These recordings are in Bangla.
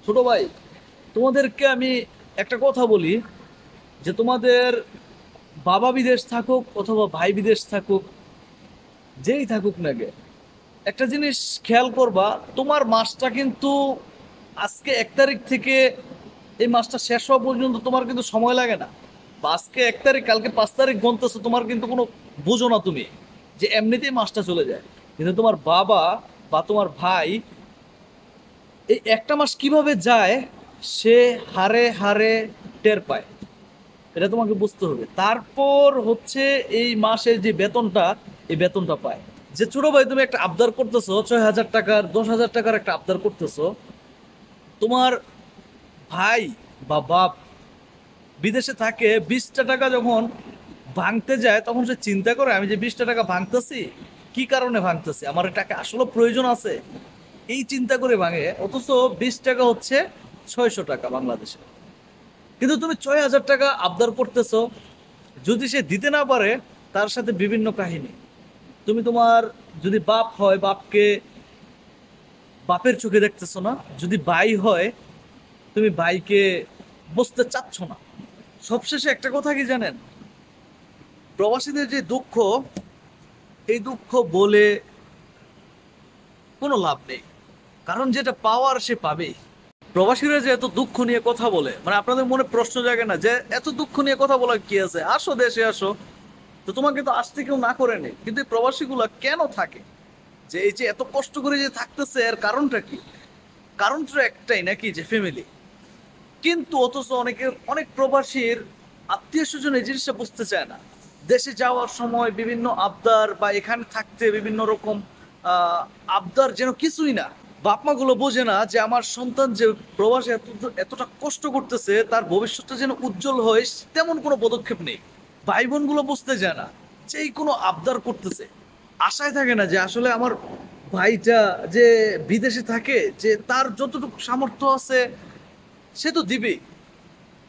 ছোট ভাই, তোমাদেরকে আমি একটা কথা বলি যে তোমাদের বাবা বিদেশ থাকুক অথবা ভাই বিদেশ থাকুক, যেই থাকুক না গে, একটা জিনিস খেয়াল করবা। তোমার মাসটা কিন্তু আজকে 1 তারিখ থেকে এই মাসটা শেষ হওয়া পর্যন্ত তোমার কিন্তু সময় লাগে না। বা আজকে 1 তারিখ, কালকে 5 তারিখ গণতেছো, তোমার কিন্তু কোনো বুঝো না তুমি যে এমনিতেই মাসটা চলে যায়। কিন্তু তোমার বাবা বা তোমার ভাই এই একটা মাস কিভাবে যায় সে হারে হারে টের পায়। এটা তোমাকে বুঝতে হবে। তারপর হচ্ছে এই মাসের যে বেতনটা, এই বেতনটা পায়। যে ছোট ভাই, তুমি একটা আবদার করতেছো 6,000 টাকার, 10,000 টাকার একটা আবদার করতেছো, তোমার ভাই বা বাপ বিদেশে থাকে, 20টা টাকা যখন ভাঙতে যায় তখন সে চিন্তা করে আমি যে 20টা টাকা ভাঙতেছি, কি কারণে ভাঙতেছি, আমার এই টাকা আসলে প্রয়োজন আছে, এই চিন্তা করে ভাঙে। অথচ 20 টাকা হচ্ছে 600 টাকা বাংলাদেশে। কিন্তু তুমি 6,000 টাকা আবদার করতেছো, যদি সে দিতে না পারে তার সাথে বিভিন্ন কাহিনী। তুমি তোমার যদি বাপ হয়, বাপকে বাপের চোখে দেখতেছো না। যদি ভাই হয়, তুমি ভাইকে বুঝতে চাচ্ছ না। সবশেষে একটা কথা কি জানেন, প্রবাসীদের যে দুঃখ, এই দুঃখ বলে কোনো লাভ নেই। কারণ যেটা পাওয়ার সে পাবেই। প্রবাসীরা যে এত দুঃখ নিয়ে কথা বলে, মানে আপনাদের মনে প্রশ্ন জাগে না যে এত দুঃখ নিয়ে কথা বলার কি আছে, আসো দেশে আসো। তো তোমাকে তো আসতে কেউ না করে নেই, কিন্তু এই প্রবাসীগুলা কেন থাকে, যে এই যে এত কষ্ট করে যে থাকতেছে, এর কারণটা কি? কারণটা একটাই নাকি, যে ফ্যামিলি। কিন্তু অথচ অনেক প্রবাসীর আত্মীয় স্বজন এই জিনিসটা বুঝতে চায় না। দেশে যাওয়ার সময় বিভিন্ন আবদার, বা এখানে থাকতে বিভিন্ন রকম আহ, আবদার যেন কিছুই না। বাপ মা গুলো বোঝে না যে আমার সন্তান যে প্রবাসে এতটা কষ্ট করতেছে, তার ভবিষ্যৎটা যেন উজ্জ্বল হয়, তেমন কোনো পদক্ষেপ নেই। ভাই বোন গুলো বুঝতে চায় না, যেই কোনো আবদার করতেছে, আশায় থাকে না যে আসলে আমার ভাইটা যে বিদেশে থাকে, যে তার যতটুকু সামর্থ্য আছে সে তো দিবেই।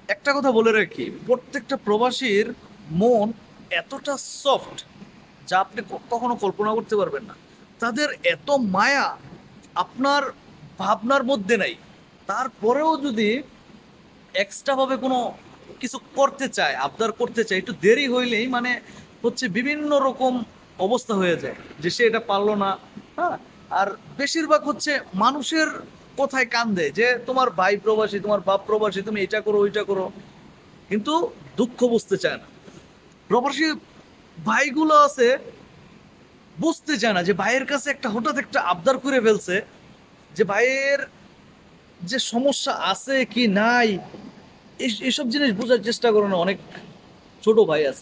একটা কথা বলে রাখি, প্রত্যেকটা প্রবাসীর মন এতটা সফট, যা আপনি কখনো কল্পনা করতে পারবেন না। তাদের এত মায়া আপনার ভাবনার মধ্যে নাই। তারপরেও যদি এক্সট্রা ভাবে কোনো কিছু করতে চায়, আবদার করতে চায়, একটু দেরি হইলেই মানে হচ্ছে বিভিন্ন রকম অবস্থা হয়ে যায়, যে সে এটা পারলো না। হ্যাঁ। আর বেশিরভাগ হচ্ছে মানুষের কথায় কান দেয়, যে তোমার ভাই প্রবাসী, তোমার বাপ প্রবাসী, তুমি এটা করো ওইটা করো। কিন্তু দুঃখ বুঝতে চায় না। প্রবাসী ভাইগুলো আছে, বুঝতে চায় না যে ভাইয়ের কাছে একটা হঠাৎ একটা আবদার করে ফেলছে, যে ভাইয়ের যে সমস্যা আছে কি নাই, এইসব জিনিস বোঝার চেষ্টা করে না অনেক ছোট ভাই আছে।